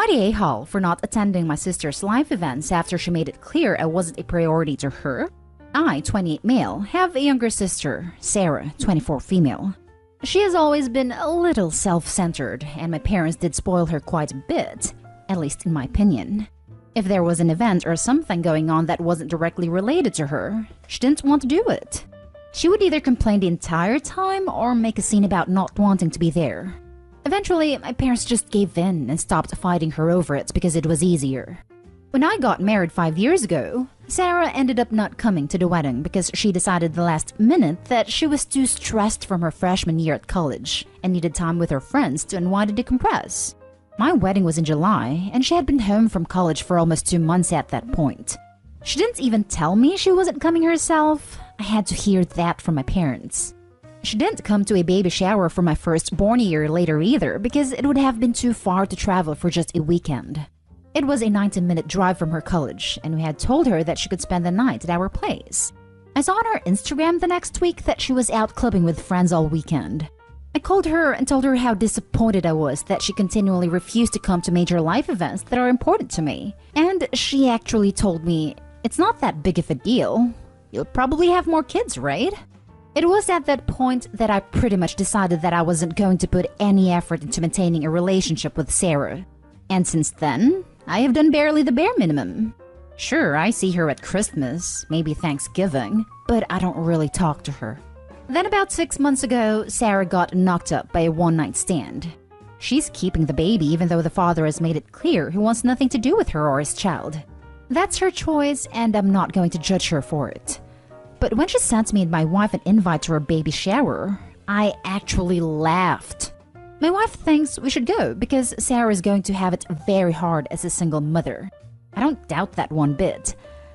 I the a-hole for not attending my sister's life events after she made it clear I wasn't a priority to her? I, 28 male, have a younger sister, Sarah, 24 female. She has always been a little self-centered, and my parents did spoil her quite a bit, at least in my opinion. If there was an event or something going on that wasn't directly related to her, she didn't want to do it. She would either complain the entire time or make a scene about not wanting to be there. Eventually, my parents just gave in and stopped fighting her over it because it was easier. When I got married 5 years ago, Sarah ended up not coming to the wedding because she decided the last minute that she was too stressed from her freshman year at college and needed time with her friends to unwind and decompress. My wedding was in July, and she had been home from college for almost 2 months at that point. She didn't even tell me she wasn't coming herself. I had to hear that from my parents. She didn't come to a baby shower for my firstborn a year later either because it would have been too far to travel for just a weekend. It was a 90-minute drive from her college, and we had told her that she could spend the night at our place. I saw on her Instagram the next week that she was out clubbing with friends all weekend. I called her and told her how disappointed I was that she continually refused to come to major life events that are important to me. And she actually told me, "It's not that big of a deal. You'll probably have more kids, right?" It was at that point that I pretty much decided that I wasn't going to put any effort into maintaining a relationship with Sarah. And since then, I have done barely the bare minimum. Sure, I see her at Christmas, maybe Thanksgiving, but I don't really talk to her. Then about 6 months ago, Sarah got knocked up by a one-night stand. She's keeping the baby even though the father has made it clear he wants nothing to do with her or his child. That's her choice, and I'm not going to judge her for it. But when she sent me and my wife an invite to her baby shower, I actually laughed. My wife thinks we should go because Sarah is going to have it very hard as a single mother. I don't doubt that one bit.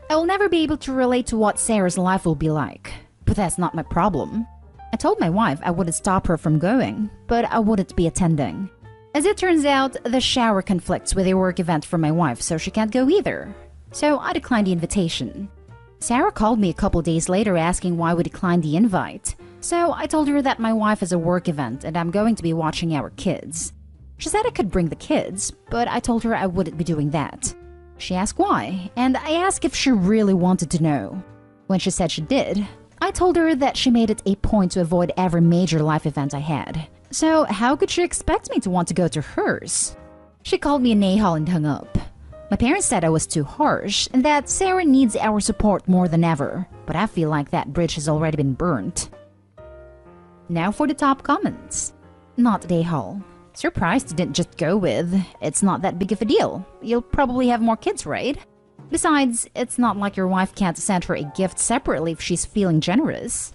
I will never be able to relate to what Sarah's life will be like, but that's not my problem. I told my wife I wouldn't stop her from going, but I wouldn't be attending. As it turns out, the shower conflicts with a work event for my wife, so she can't go either. So I declined the invitation. Sarah called me a couple days later asking why we declined the invite. So I told her that my wife has a work event and I'm going to be watching our kids. She said I could bring the kids, but I told her I wouldn't be doing that. She asked why, and I asked if she really wanted to know. When she said she did, I told her that she made it a point to avoid every major life event I had. So how could she expect me to want to go to hers? She called me an a-hole and hung up. My parents said I was too harsh and that Sarah needs our support more than ever, but I feel like that bridge has already been burnt. Now for the top comments. Not a hole. Surprised you didn't just go with, "It's not that big of a deal. You'll probably have more kids, right?" Besides, it's not like your wife can't send her a gift separately if she's feeling generous.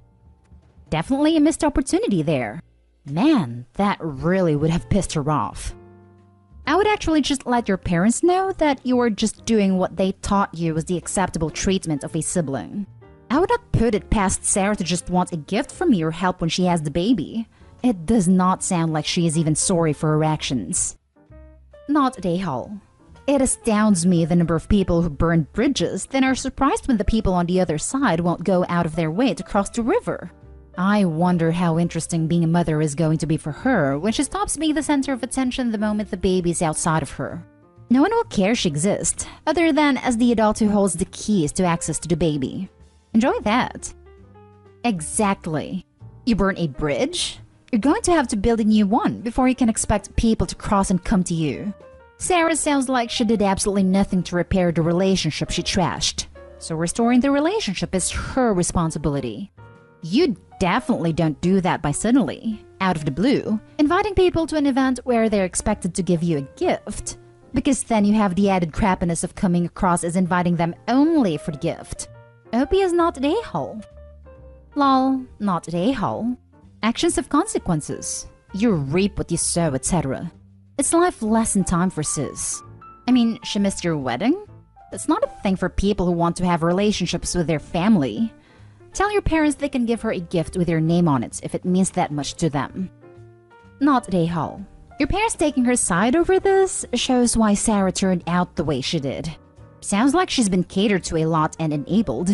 Definitely a missed opportunity there. Man, that really would have pissed her off. I would actually just let your parents know that you were just doing what they taught you was the acceptable treatment of a sibling. I would not put it past Sarah to just want a gift from me or help when she has the baby. It does not sound like she is even sorry for her actions. Not a hole. It astounds me the number of people who burn bridges, then are surprised when the people on the other side won't go out of their way to cross the river. I wonder how interesting being a mother is going to be for her when she stops being the center of attention the moment the baby is outside of her. No one will care she exists, other than as the adult who holds the keys to access to the baby. Enjoy that. Exactly. You burn a bridge? You're going to have to build a new one before you can expect people to cross and come to you. Sarah sounds like she did absolutely nothing to repair the relationship she trashed. So restoring the relationship is her responsibility. You definitely don't do that by suddenly, out of the blue, inviting people to an event where they're expected to give you a gift. Because then you have the added crappiness of coming across as inviting them only for the gift. OP is not an a-hole. Lol, not an a-hole. Actions have consequences. You reap what you sow, etc. It's life lesson time for sis. I mean, she missed your wedding? That's not a thing for people who want to have relationships with their family. Tell your parents they can give her a gift with your name on it if it means that much to them. Not an a-hole. Your parents taking her side over this shows why Sarah turned out the way she did. Sounds like she's been catered to a lot and enabled.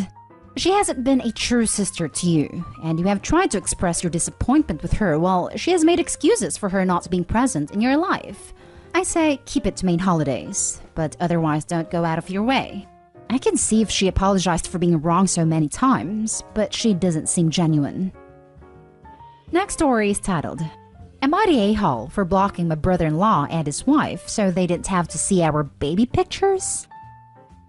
She hasn't been a true sister to you, and you have tried to express your disappointment with her while she has made excuses for her not being present in your life. I say keep it to main holidays, but otherwise don't go out of your way. I can see if she apologized for being wrong so many times, but she doesn't seem genuine. Next story is titled, Am I the a-hole for blocking my brother-in-law and his wife so they didn't have to see our baby pictures?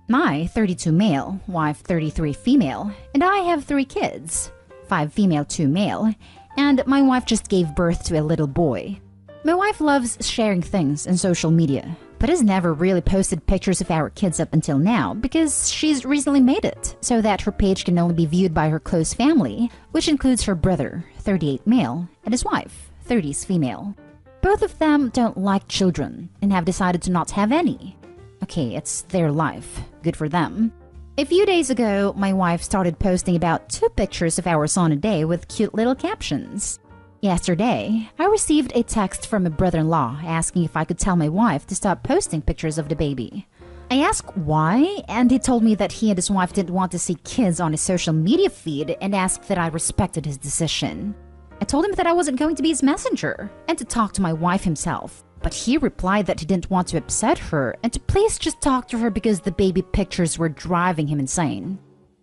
My 32 male, wife 33 female, and I have 3 kids, 5 female, 2 male, and my wife just gave birth to a little boy. My wife loves sharing things on social media, but has never really posted pictures of our kids up until now because she's recently made it so that her page can only be viewed by her close family, which includes her brother, 38 male, and his wife, 30s female. Both of them don't like children and have decided to not have any. Okay, it's their life. Good for them. A few days ago, my wife started posting about 2 pictures of our son a day with cute little captions. Yesterday, I received a text from a brother-in-law asking if I could tell my wife to stop posting pictures of the baby. I asked why, and he told me that he and his wife didn't want to see kids on his social media feed and asked that I respected his decision. I told him that I wasn't going to be his messenger and to talk to my wife himself, but he replied that he didn't want to upset her and to please just talk to her because the baby pictures were driving him insane.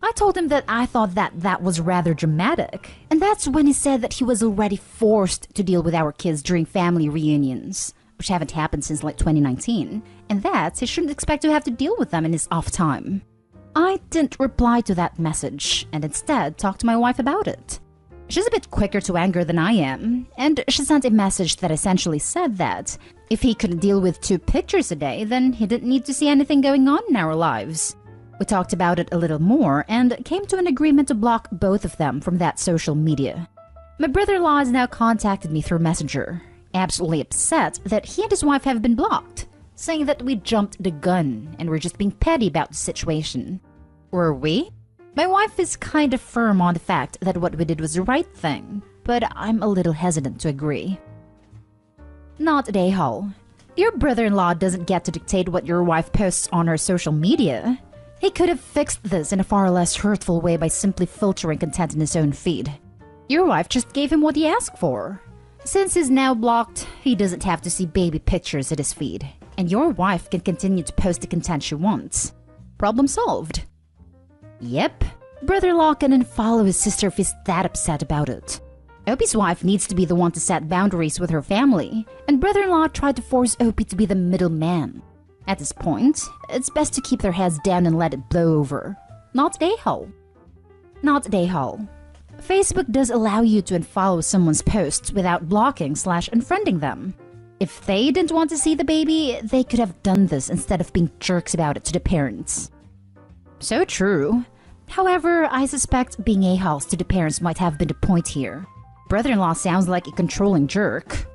I told him that I thought that was rather dramatic, and that's when he said that he was already forced to deal with our kids during family reunions, which haven't happened since like 2019, and that he shouldn't expect to have to deal with them in his off time. I didn't reply to that message, and instead talked to my wife about it. She's a bit quicker to anger than I am, and she sent a message that essentially said that if he couldn't deal with 2 pictures a day, then he didn't need to see anything going on in our lives. We talked about it a little more and came to an agreement to block both of them from that social media. My brother-in-law has now contacted me through Messenger, absolutely upset that he and his wife have been blocked, saying that we jumped the gun and we're just being petty about the situation. Were we? My wife is kind of firm on the fact that what we did was the right thing, but I'm a little hesitant to agree. Not a a-hole. Your brother-in-law doesn't get to dictate what your wife posts on her social media. He could have fixed this in a far less hurtful way by simply filtering content in his own feed. Your wife just gave him what he asked for. Since he's now blocked, he doesn't have to see baby pictures in his feed, and your wife can continue to post the content she wants. Problem solved. Yep, brother-in-law can unfollow his sister if he's that upset about it. Opie's wife needs to be the one to set boundaries with her family, and brother-in-law tried to force Opie to be the middleman. At this point, it's best to keep their heads down and let it blow over. Not a-hole. Not a-hole. Facebook does allow you to unfollow someone's posts without blocking/unfriending them. If they didn't want to see the baby, they could have done this instead of being jerks about it to the parents. So true. However, I suspect being a-holes to the parents might have been the point here. Brother-in-law sounds like a controlling jerk.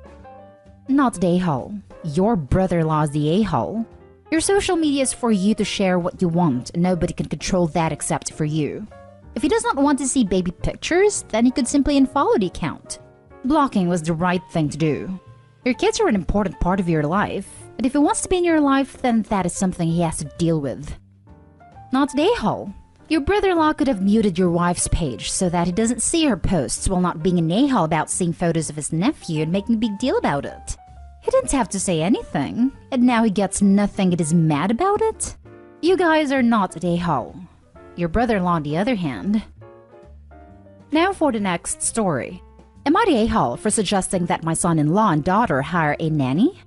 Not the a-hole. Your brother-in-law is the a-hole. Your social media is for you to share what you want, and nobody can control that except for you. If he does not want to see baby pictures, then he could simply unfollow the account. Blocking was the right thing to do. Your kids are an important part of your life, and if he wants to be in your life, then that is something he has to deal with. Not the a-hole. Your brother-in-law could have muted your wife's page so that he doesn't see her posts while not being an a-hole about seeing photos of his nephew and making a big deal about it. He didn't have to say anything, and now he gets nothing and is mad about it? You guys are not a a-hole. Your brother-in-law, on the other hand. Now for the next story. Am I the a-hole for suggesting that my son-in-law and daughter hire a nanny?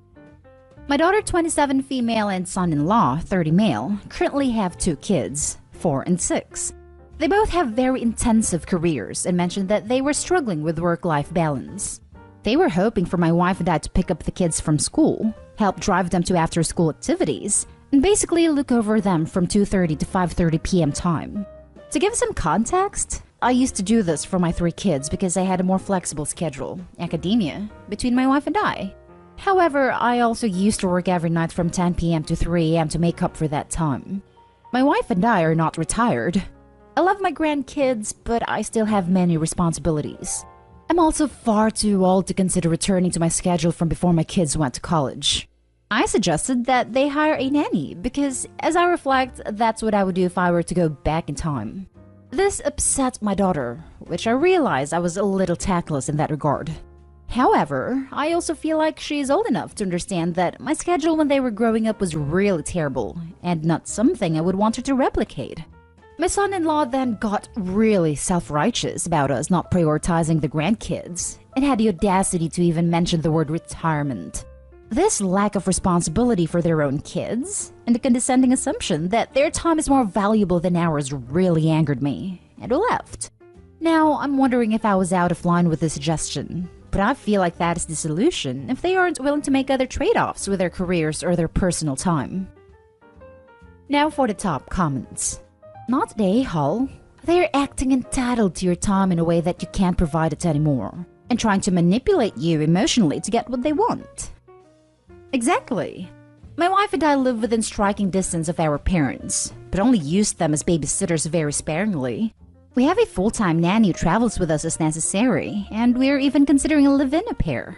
My daughter, 27 female, and son-in-law, 30 male, currently have 2 kids, 4 and 6. They both have very intensive careers and mentioned that they were struggling with work-life balance. They were hoping for my wife and I to pick up the kids from school, help drive them to after-school activities, and basically look over them from 2:30 to 5:30 p.m. time. To give some context, I used to do this for my 3 kids because I had a more flexible schedule, academia, between my wife and I. However, I also used to work every night from 10 p.m. to 3 a.m. to make up for that time. My wife and I are not retired. I love my grandkids, but I still have many responsibilities. I'm also far too old to consider returning to my schedule from before my kids went to college. I suggested that they hire a nanny because, as I reflect, that's what I would do if I were to go back in time. This upset my daughter, which I realized I was a little tactless in that regard. However, I also feel like she is old enough to understand that my schedule when they were growing up was really terrible and not something I would want her to replicate. My son-in-law then got really self-righteous about us not prioritizing the grandkids and had the audacity to even mention the word retirement. This lack of responsibility for their own kids and the condescending assumption that their time is more valuable than ours really angered me, and we left. Now, I'm wondering if I was out of line with the suggestion, but I feel like that is the solution if they aren't willing to make other trade-offs with their careers or their personal time. Now for the top comments. Not the a-hole. They're acting entitled to your time in a way that you can't provide it anymore, and trying to manipulate you emotionally to get what they want. Exactly. My wife and I live within striking distance of our parents, but only use them as babysitters very sparingly. We have a full-time nanny who travels with us as necessary, and we're even considering a live-in au pair.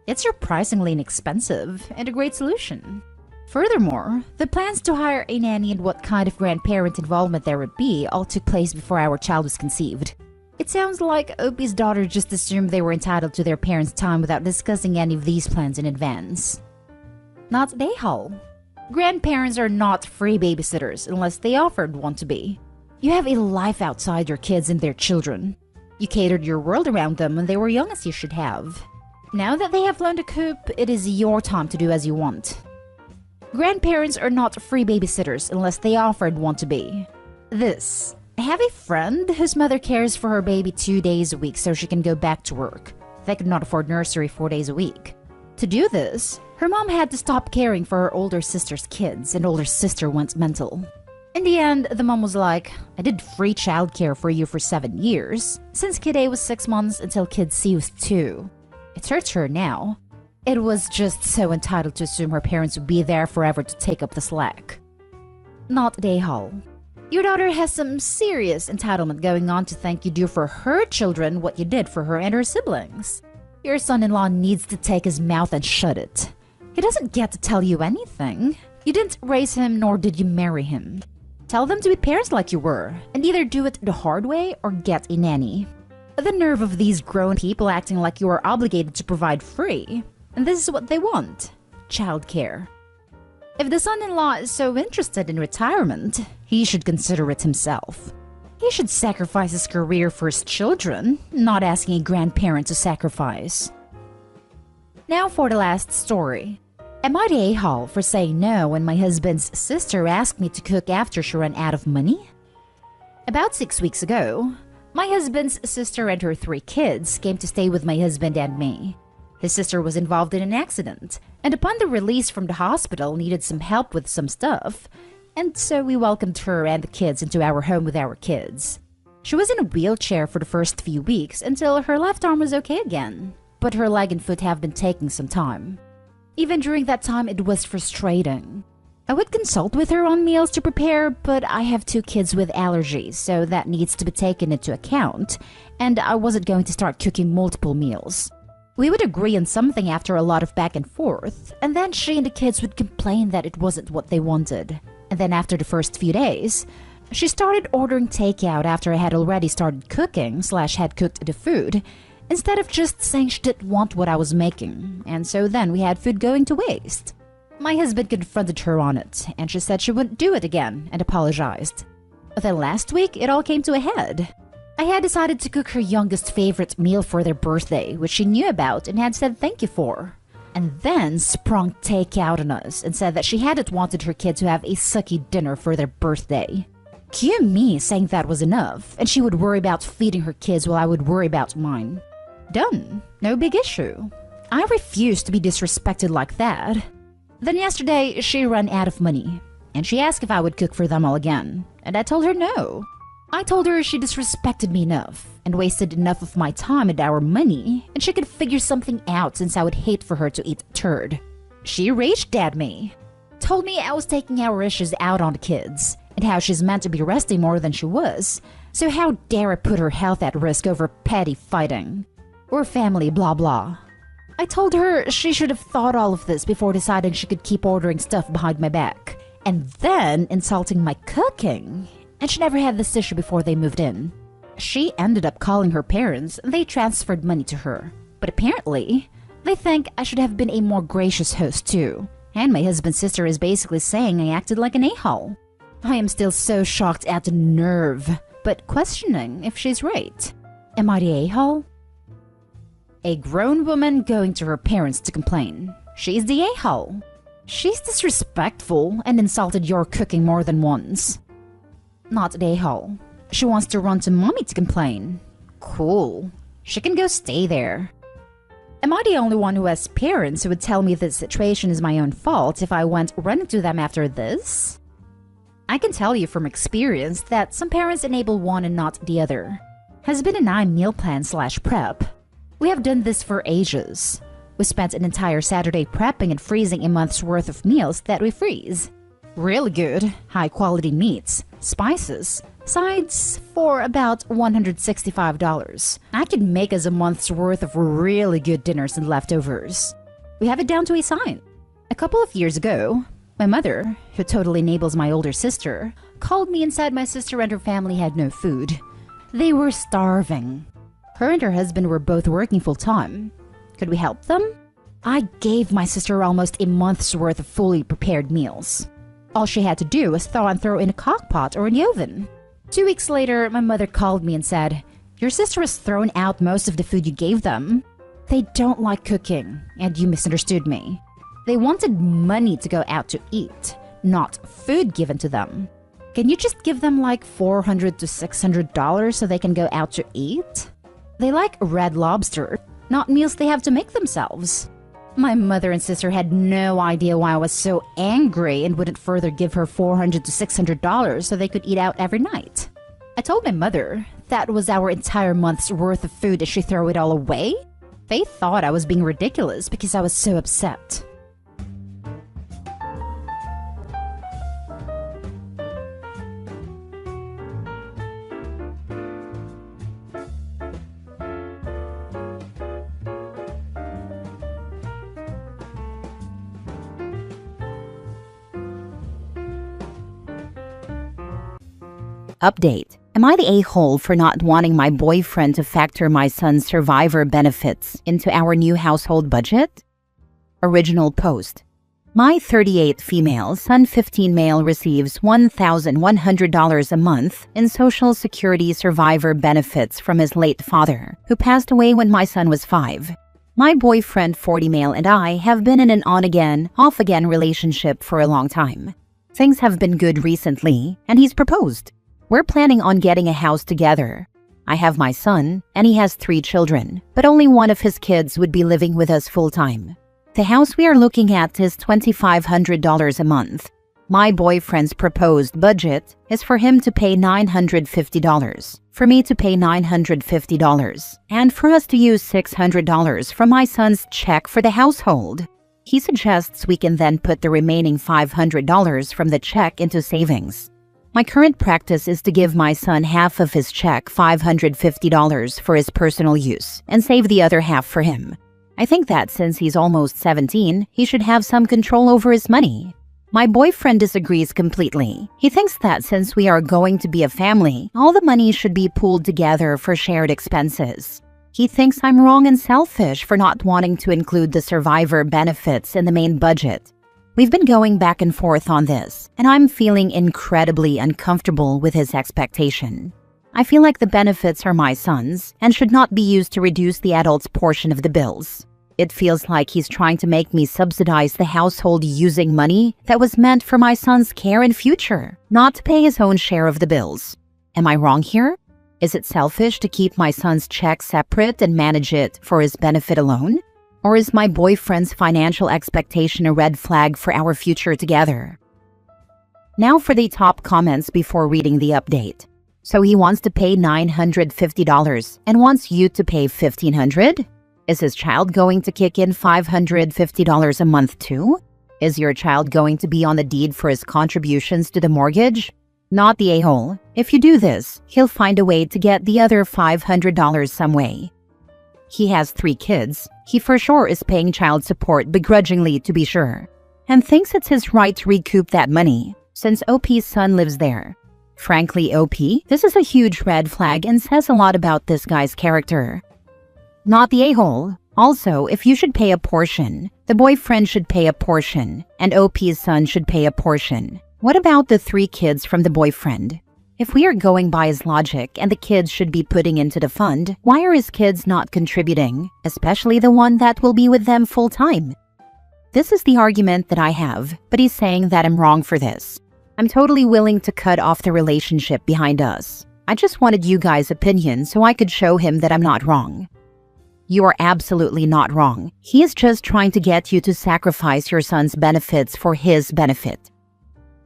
It's surprisingly inexpensive and a great solution. Furthermore, the plans to hire a nanny and what kind of grandparent involvement there would be all took place before our child was conceived. It sounds like Opie's daughter just assumed they were entitled to their parents' time without discussing any of these plans in advance. Not they hole. Grandparents are not free babysitters unless they offered one to be. You have a life outside your kids and their children. You catered your world around them when they were young as you should have. Now that they have learned to cope, it is your time to do as you want. Grandparents are not free babysitters unless they offered one to be. This. I have a friend whose mother cares for her baby 2 days a week so she can go back to work. They could not afford nursery 4 days a week. To do this, her mom had to stop caring for her older sister's kids, and older sister went mental. In the end, the mom was like, I did free childcare for you for 7 years, since kid A was 6 months until kid C was 2. It hurts her now. It was just so entitled to assume her parents would be there forever to take up the slack. Not Dayhall. Your daughter has some serious entitlement going on to think you do for her children what you did for her and her siblings. Your son-in-law needs to take his mouth and shut it. He doesn't get to tell you anything. You didn't raise him, nor did you marry him. Tell them to be parents like you were, and either do it the hard way or get a nanny. The nerve of these grown people acting like you are obligated to provide free. And this is what they want: childcare. If the son-in-law is so interested in retirement, he should consider it himself. He should sacrifice his career for his children, not asking a grandparent to sacrifice. Now for the last story. Am I the a-hole for saying no when my husband's sister asked me to cook after she ran out of money? About 6 weeks ago, my husband's sister and her 3 kids came to stay with my husband and me. His sister was involved in an accident, and upon the release from the hospital needed some help with some stuff, and so we welcomed her and the kids into our home with our kids. She was in a wheelchair for the first few weeks until her left arm was okay again, but her leg and foot have been taking some time. Even during that time, it was frustrating. I would consult with her on meals to prepare, but I have 2 kids with allergies, so that needs to be taken into account, and I wasn't going to start cooking multiple meals. We would agree on something after a lot of back and forth, and then she and the kids would complain that it wasn't what they wanted. And then after the first few days, she started ordering takeout after I had already started cooking / had cooked the food, instead of just saying she didn't want what I was making, and so then we had food going to waste. My husband confronted her on it, and she said she wouldn't do it again and apologized. Then last week, it all came to a head. I had decided to cook her youngest favorite meal for their birthday, which she knew about and had said thank you for. And then sprung takeout on us and said that she hadn't wanted her kid to have a sucky dinner for their birthday. Cue me saying that was enough, and she would worry about feeding her kids while I would worry about mine. Done. No big issue. I refuse to be disrespected like that. Then yesterday, she ran out of money, and she asked if I would cook for them all again, and I told her no. I told her she disrespected me enough and wasted enough of my time and our money, and she could figure something out since I would hate for her to eat turd. She raged at me, told me I was taking our issues out on the kids, and how she's meant to be resting more than she was, so how dare I put her health at risk over petty fighting. Or family blah blah. I told her she should have thought all of this before deciding she could keep ordering stuff behind my back, and then insulting my cooking. And she never had this issue before they moved in. She ended up calling her parents, and they transferred money to her. But apparently, they think I should have been a more gracious host too. And my husband's sister is basically saying I acted like an a-hole. I am still so shocked at the nerve, but questioning if she's right. Am I the a-hole? A grown woman going to her parents to complain. She's the a-hole. She's disrespectful and insulted your cooking more than once. Not the a-hole. She wants to run to mommy to complain. Cool. She can go stay there. Am I the only one who has parents who would tell me this situation is my own fault if I went running to them after this? I can tell you from experience that some parents enable one and not the other. Husband and I meal plan / prep. We have done this for ages. We spent an entire Saturday prepping and freezing a month's worth of meals that we freeze. Really good, high-quality meats, spices, sides for about $165. I could make us a month's worth of really good dinners and leftovers. We have it down to a science. A couple of years ago, my mother, who totally enables my older sister, called me and said my sister and her family had no food. They were starving. Her and her husband were both working full-time. Could we help them? I gave my sister almost a month's worth of fully prepared meals. All she had to do was thaw and throw in a crock pot or in the oven. 2 weeks later, my mother called me and said, "Your sister has thrown out most of the food you gave them. They don't like cooking, and you misunderstood me. They wanted money to go out to eat, not food given to them. Can you just give them like $400 to $600 so they can go out to eat? They like Red Lobster, not meals they have to make themselves." My mother and sister had no idea why I was so angry and wouldn't further give her $400 to $600 so they could eat out every night. I told my mother that was our entire month's worth of food. Did she throw it all away? They thought I was being ridiculous because I was so upset. Update. Am I the a-hole for not wanting my boyfriend to factor my son's survivor benefits into our new household budget? Original post. My 38 female, son 15 male receives $1,100 a month in Social Security survivor benefits from his late father, who passed away when my son was 5. My boyfriend 40 male and I have been in an on-again, off-again relationship for a long time. Things have been good recently, and he's proposed. We're planning on getting a house together. I have my son, and he has 3 children, but only one of his kids would be living with us full-time. The house we are looking at is $2,500 a month. My boyfriend's proposed budget is for him to pay $950, for me to pay $950, and for us to use $600 from my son's check for the household. He suggests we can then put the remaining $500 from the check into savings. My current practice is to give my son half of his check, $550, for his personal use, and save the other half for him. I think that since he's almost 17, he should have some control over his money. My boyfriend disagrees completely. He thinks that since we are going to be a family, all the money should be pooled together for shared expenses. He thinks I'm wrong and selfish for not wanting to include the survivor benefits in the main budget. We've been going back and forth on this, and I'm feeling incredibly uncomfortable with his expectation. I feel like the benefits are my son's and should not be used to reduce the adult's portion of the bills. It feels like he's trying to make me subsidize the household using money that was meant for my son's care and future, not to pay his own share of the bills. Am I wrong here? Is it selfish to keep my son's check separate and manage it for his benefit alone? Or is my boyfriend's financial expectation a red flag for our future together? Now for the top comments before reading the update. So he wants to pay $950 and wants you to pay $1,500? Is his child going to kick in $550 a month too? Is your child going to be on the deed for his contributions to the mortgage? Not the a-hole. If you do this, he'll find a way to get the other $500 some way. He has 3 kids. He for sure is paying child support begrudgingly, to be sure, and thinks it's his right to recoup that money, since OP's son lives there. Frankly, OP, this is a huge red flag and says a lot about this guy's character. Not the a-hole. Also, if you should pay a portion, the boyfriend should pay a portion, and OP's son should pay a portion. What about the 3 kids from the boyfriend? If we are going by his logic and the kids should be putting into the fund, why are his kids not contributing, especially the one that will be with them full time? This is the argument that I have, but he's saying that I'm wrong for this. I'm totally willing to cut off the relationship behind us. I just wanted you guys' opinion so I could show him that I'm not wrong. You are absolutely not wrong. He is just trying to get you to sacrifice your son's benefits for his benefit.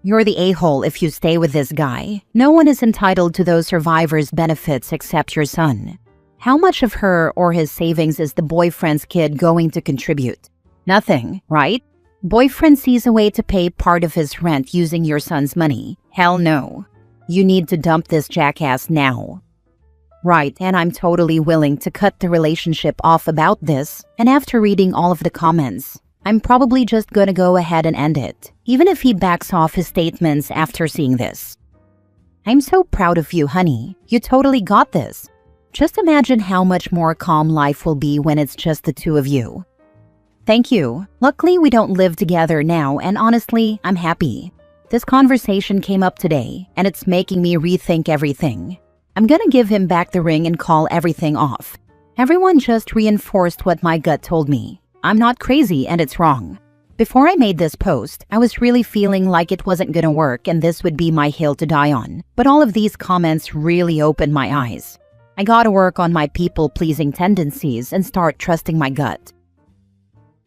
You're the a-hole if you stay with this guy. No one is entitled to those survivors' benefits except your son. How much of her or his savings is the boyfriend's kid going to contribute? Nothing, right? Boyfriend sees a way to pay part of his rent using your son's money. Hell no. You need to dump this jackass now. Right, and I'm totally willing to cut the relationship off about this, and after reading all of the comments, I'm probably just gonna go ahead and end it, even if he backs off his statements after seeing this. I'm so proud of you, honey. You totally got this. Just imagine how much more calm life will be when it's just the 2 of you. Thank you. Luckily, we don't live together now, and honestly, I'm happy. This conversation came up today, and it's making me rethink everything. I'm gonna give him back the ring and call everything off. Everyone just reinforced what my gut told me. I'm not crazy and it's wrong. Before I made this post, I was really feeling like it wasn't gonna work and this would be my hill to die on. But all of these comments really opened my eyes. I gotta work on my people-pleasing tendencies and start trusting my gut.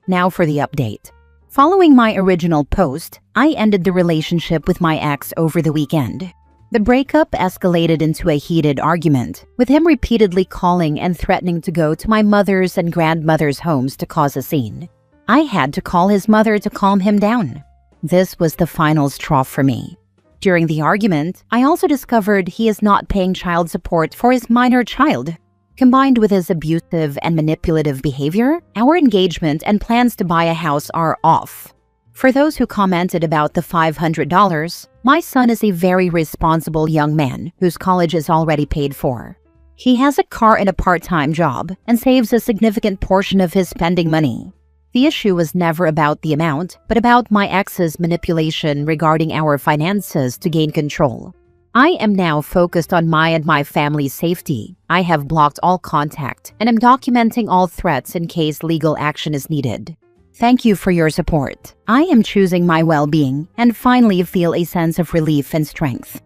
Now for the update. Following my original post, I ended the relationship with my ex over the weekend. The breakup escalated into a heated argument, with him repeatedly calling and threatening to go to my mother's and grandmother's homes to cause a scene. I had to call his mother to calm him down. This was the final straw for me. During the argument, I also discovered he is not paying child support for his minor child. Combined with his abusive and manipulative behavior, our engagement and plans to buy a house are off. For those who commented about the $500, my son is a very responsible young man whose college is already paid for. He has a car and a part-time job and saves a significant portion of his spending money. The issue was never about the amount, but about my ex's manipulation regarding our finances to gain control. I am now focused on my and my family's safety. I have blocked all contact and am documenting all threats in case legal action is needed. Thank you for your support. I am choosing my well-being and finally feel a sense of relief and strength.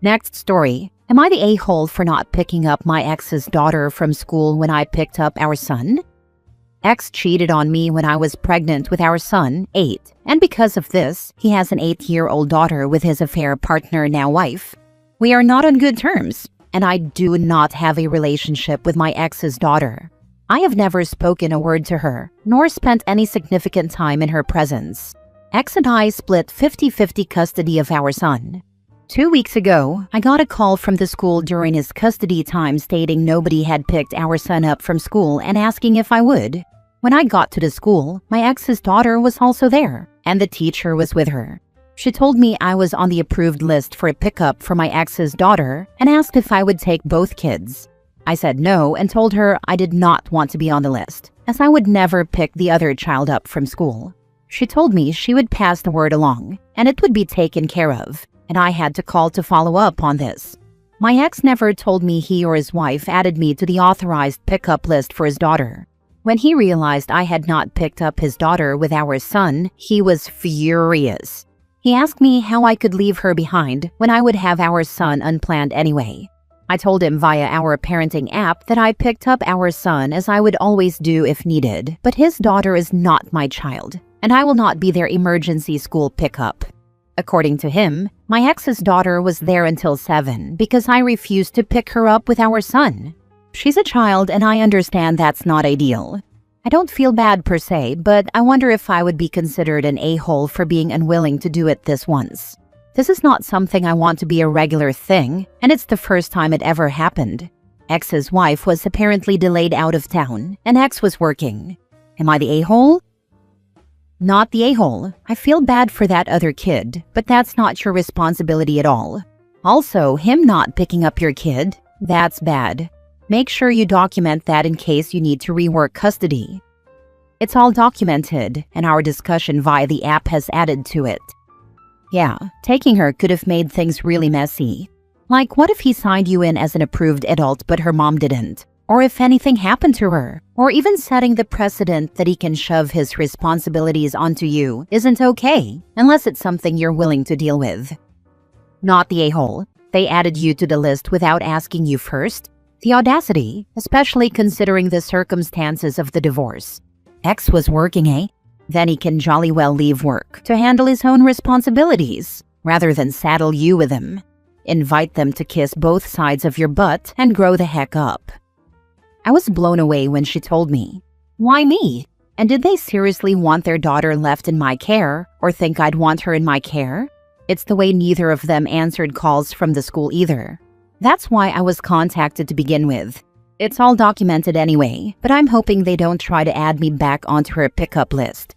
Next story. Am I the a-hole for not picking up my ex's daughter from school when I picked up our son? Ex cheated on me when I was pregnant with our son, 8, and because of this, he has an 8-year-old daughter with his affair partner, now wife. We are not on good terms, and I do not have a relationship with my ex's daughter. I have never spoken a word to her, nor spent any significant time in her presence. Ex and I split 50-50 custody of our son. 2 weeks ago, I got a call from the school during his custody time stating nobody had picked our son up from school and asking if I would. When I got to the school, my ex's daughter was also there, and the teacher was with her. She told me I was on the approved list for a pickup for my ex's daughter and asked if I would take both kids. I said no and told her I did not want to be on the list, as I would never pick the other child up from school. She told me she would pass the word along, and it would be taken care of, and I had to call to follow up on this. My ex never told me he or his wife added me to the authorized pickup list for his daughter. When he realized I had not picked up his daughter with our son, he was furious. He asked me how I could leave her behind when I would have our son unplanned anyway. I told him via our parenting app that I picked up our son as I would always do if needed, but his daughter is not my child, and I will not be their emergency school pickup. According to him, my ex's daughter was there until 7 because I refused to pick her up with our son. She's a child and I understand that's not ideal. I don't feel bad per se, but I wonder if I would be considered an a-hole for being unwilling to do it this once. This is not something I want to be a regular thing, and it's the first time it ever happened. Ex's wife was apparently delayed out of town, and ex was working. Am I the a-hole? Not the a-hole. I feel bad for that other kid, but that's not your responsibility at all. Also, him not picking up your kid, that's bad. Make sure you document that in case you need to rework custody. It's all documented, and our discussion via the app has added to it. Yeah, taking her could have made things really messy. Like, what if he signed you in as an approved adult but her mom didn't? Or if anything happened to her? Or even setting the precedent that he can shove his responsibilities onto you isn't okay, unless it's something you're willing to deal with. Not the a-hole. They added you to the list without asking you first. The audacity, especially considering the circumstances of the divorce. Ex was working, eh? Then he can jolly well leave work to handle his own responsibilities, rather than saddle you with him. Invite them to kiss both sides of your butt and grow the heck up. I was blown away when she told me, "Why me? And did they seriously want their daughter left in my care, or think I'd want her in my care?" It's the way neither of them answered calls from the school either. That's why I was contacted to begin with. It's all documented anyway, but I'm hoping they don't try to add me back onto her pickup list.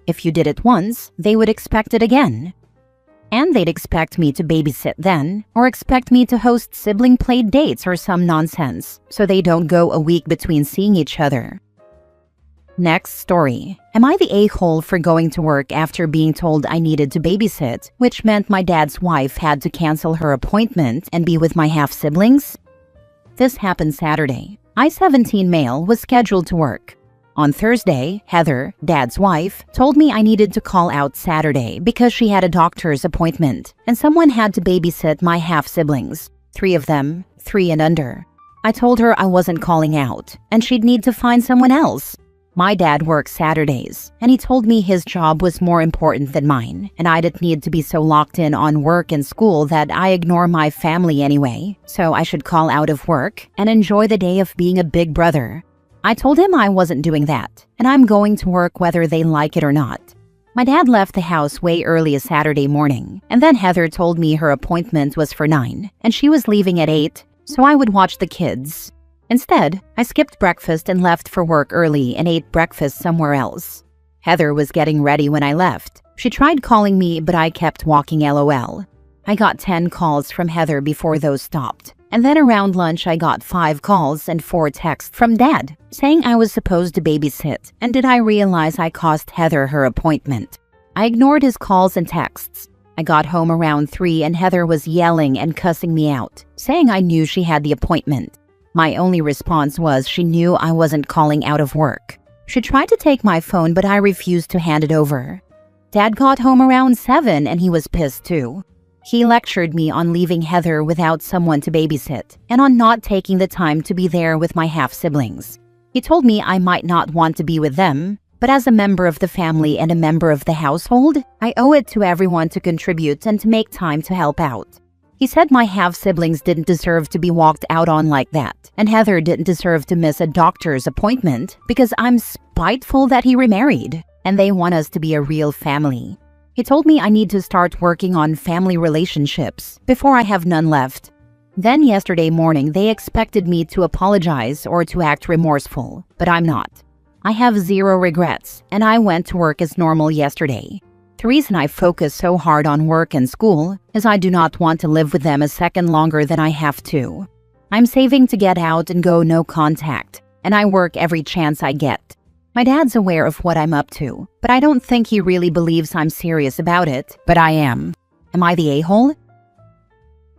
If you did it once, they would expect it again. And they'd expect me to babysit then, or expect me to host sibling play dates or some nonsense, so they don't go a week between seeing each other. Next story. Am I the a-hole for going to work after being told I needed to babysit, which meant my dad's wife had to cancel her appointment and be with my half-siblings? This happened Saturday. I, 17 male, was scheduled to work. On Thursday, Heather, Dad's wife, told me I needed to call out Saturday because she had a doctor's appointment and someone had to babysit my half-siblings, 3 of them, 3 and under. I told her I wasn't calling out and she'd need to find someone else. My dad works Saturdays, and he told me his job was more important than mine, and I didn't need to be so locked in on work and school that I ignore my family anyway, so I should call out of work and enjoy the day of being a big brother. I told him I wasn't doing that, and I'm going to work whether they like it or not. My dad left the house way early a Saturday morning, and then Heather told me her appointment was for 9, and she was leaving at 8, so I would watch the kids. Instead, I skipped breakfast and left for work early and ate breakfast somewhere else. Heather was getting ready when I left. She tried calling me, but I kept walking LOL. I got 10 calls from Heather before those stopped. And then around lunch, I got 5 calls and 4 texts from Dad, saying I was supposed to babysit, and did I realize I cost Heather her appointment. I ignored his calls and texts. I got home around 3 and Heather was yelling and cussing me out, saying I knew she had the appointment. My only response was she knew I wasn't calling out of work. She tried to take my phone, but I refused to hand it over. Dad got home around 7 and he was pissed too. He lectured me on leaving Heather without someone to babysit and on not taking the time to be there with my half-siblings. He told me I might not want to be with them, but as a member of the family and a member of the household, I owe it to everyone to contribute and to make time to help out. He said my half-siblings didn't deserve to be walked out on like that, and Heather didn't deserve to miss a doctor's appointment because I'm spiteful that he remarried, and they want us to be a real family. He told me I need to start working on family relationships before I have none left. Then yesterday morning, they expected me to apologize or to act remorseful, but I'm not. I have 0 regrets, and I went to work as normal yesterday. The reason I focus so hard on work and school is I do not want to live with them a second longer than I have to. I'm saving to get out and go no contact, and I work every chance I get. My dad's aware of what I'm up to, but I don't think he really believes I'm serious about it, but I am. Am I the a-hole?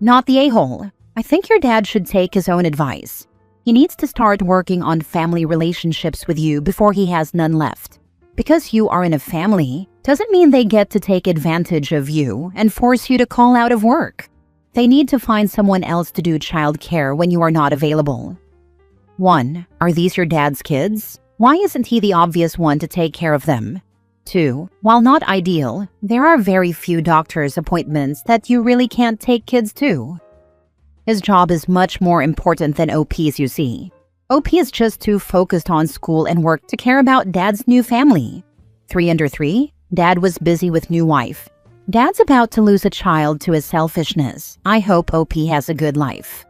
Not the a-hole. I think your dad should take his own advice. He needs to start working on family relationships with you before he has none left. Because you are in a family doesn't mean they get to take advantage of you and force you to call out of work. They need to find someone else to do childcare when you are not available. 1. Are these your dad's kids? Why isn't he the obvious one to take care of them? 2. While not ideal, there are very few doctor's appointments that you really can't take kids to. His job is much more important than OP's, you see. OP is just too focused on school and work to care about Dad's new family. 3 under 3, Dad was busy with new wife. Dad's about to lose a child to his selfishness. I hope OP has a good life.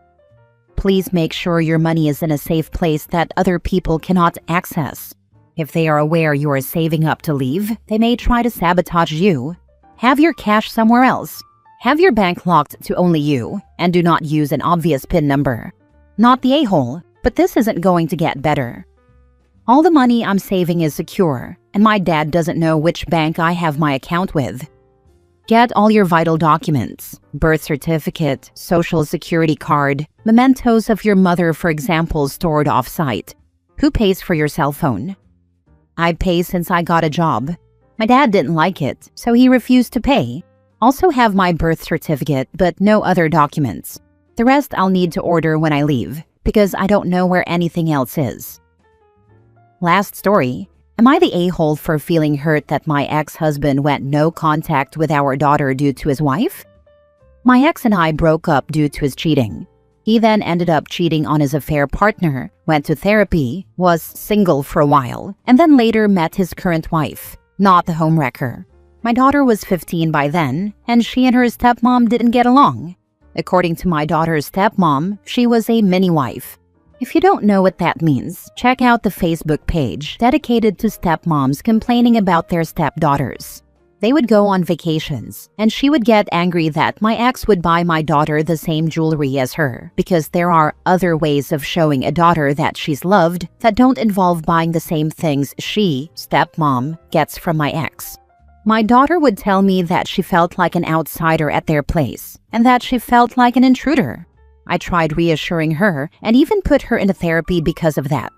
Please make sure your money is in a safe place that other people cannot access. If they are aware you are saving up to leave, they may try to sabotage you. Have your cash somewhere else. Have your bank locked to only you, and do not use an obvious PIN number. Not the a-hole, but this isn't going to get better. All the money I'm saving is secure, and my dad doesn't know which bank I have my account with. Get all your vital documents, birth certificate, social security card, mementos of your mother, for example, stored off-site. Who pays for your cell phone? I pay since I got a job. My dad didn't like it, so he refused to pay. Also have my birth certificate, but no other documents. The rest I'll need to order when I leave, because I don't know where anything else is. Last story. Am I the a-hole for feeling hurt that my ex-husband went no contact with our daughter due to his wife? My ex and I broke up due to his cheating. He then ended up cheating on his affair partner, went to therapy, was single for a while, and then later met his current wife, not the homewrecker. My daughter was 15 by then, and she and her stepmom didn't get along. According to my daughter's stepmom, she was a mini-wife. If you don't know what that means, check out the Facebook page dedicated to stepmoms complaining about their stepdaughters. They would go on vacations, and she would get angry that my ex would buy my daughter the same jewelry as her because there are other ways of showing a daughter that she's loved that don't involve buying the same things she, stepmom, gets from my ex. My daughter would tell me that she felt like an outsider at their place and that she felt like an intruder. I tried reassuring her and even put her into therapy because of that.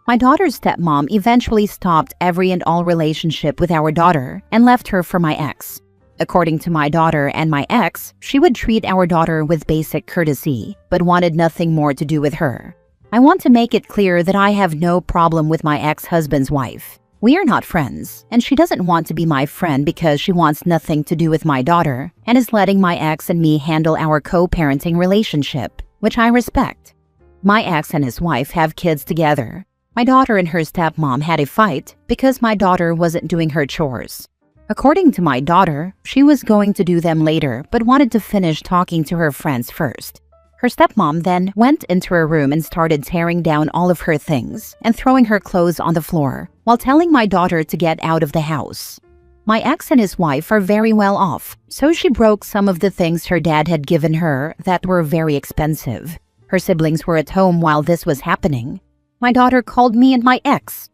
My daughter's stepmom eventually stopped every and all relationship with our daughter and left her for my ex. According to my daughter and my ex, she would treat our daughter with basic courtesy, but wanted nothing more to do with her. I want to make it clear that I have no problem with my ex-husband's wife. We are not friends, and she doesn't want to be my friend because she wants nothing to do with my daughter and is letting my ex and me handle our co-parenting relationship, which I respect. My ex and his wife have kids together. My daughter and her stepmom had a fight because my daughter wasn't doing her chores. According to my daughter, she was going to do them later but wanted to finish talking to her friends first. Her stepmom then went into her room and started tearing down all of her things and throwing her clothes on the floor while telling my daughter to get out of the house. My ex and his wife are very well off, so she broke some of the things her dad had given her that were very expensive. Her siblings were at home while this was happening. My daughter called me and my ex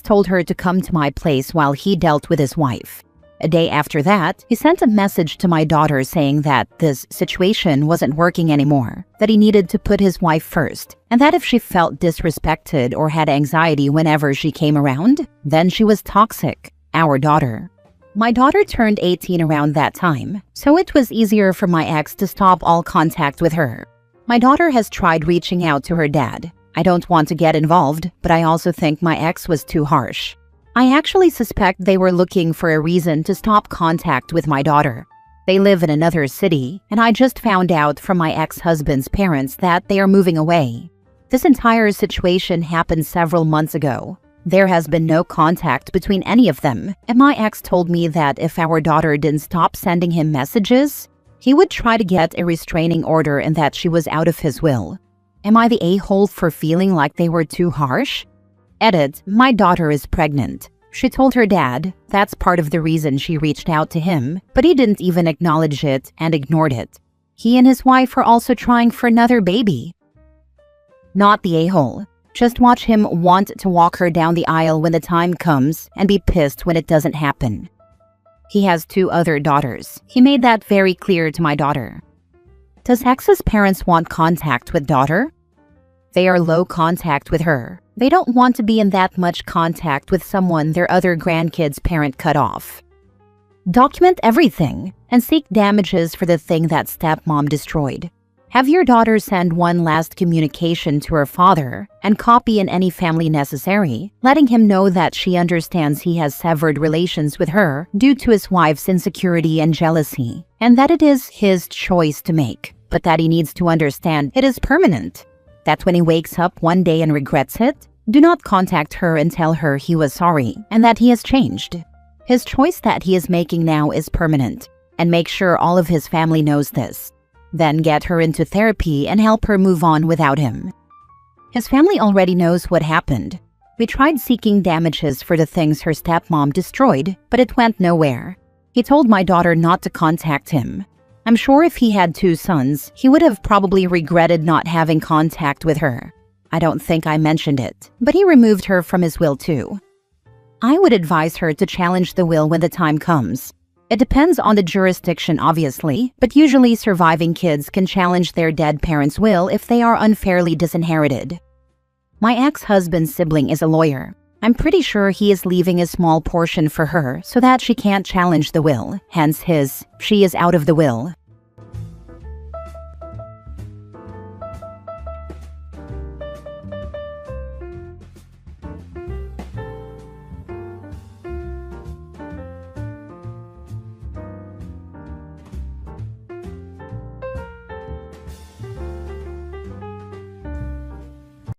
told her to come to my place while he dealt with his wife. A day after that, he sent a message to my daughter saying that this situation wasn't working anymore, that he needed to put his wife first, and that if she felt disrespected or had anxiety whenever she came around, then she was toxic, our daughter. My daughter turned 18 around that time, so it was easier for my ex to stop all contact with her. My daughter has tried reaching out to her dad. I don't want to get involved, but I also think my ex was too harsh. I actually suspect they were looking for a reason to stop contact with my daughter. They live in another city, and I just found out from my ex-husband's parents that they are moving away. This entire situation happened several months ago. There has been no contact between any of them, and my ex told me that if our daughter didn't stop sending him messages, he would try to get a restraining order and that she was out of his will. Am I the a-hole for feeling like they were too harsh? Edit, my daughter is pregnant. She told her dad that's part of the reason she reached out to him, but he didn't even acknowledge it and ignored it. He and his wife are also trying for another baby. Not the a-hole. Just watch him want to walk her down the aisle when the time comes and be pissed when it doesn't happen. He has 2 other daughters. He made that very clear to my daughter. Does ex's parents want contact with daughter? They are low contact with her. They don't want to be in that much contact with someone their other grandkids' parent cut off. Document everything and seek damages for the thing that stepmom destroyed. Have your daughter send one last communication to her father and copy in any family necessary, letting him know that she understands he has severed relations with her due to his wife's insecurity and jealousy, and that it is his choice to make, but that he needs to understand it is permanent. That when he wakes up one day and regrets it, do not contact her and tell her he was sorry and that he has changed. His choice that he is making now is permanent, and make sure all of his family knows this. Then get her into therapy and help her move on without him. His family already knows what happened. We tried seeking damages for the things her stepmom destroyed, but it went nowhere. He told my daughter not to contact him. I'm sure if he had 2 sons, he would have probably regretted not having contact with her. I don't think I mentioned it, but he removed her from his will too. I would advise her to challenge the will when the time comes. It depends on the jurisdiction, obviously, but usually surviving kids can challenge their dead parents' will if they are unfairly disinherited. My ex-husband's sibling is a lawyer. I'm pretty sure he is leaving a small portion for her so that she can't challenge the will, hence his "she is out of the will."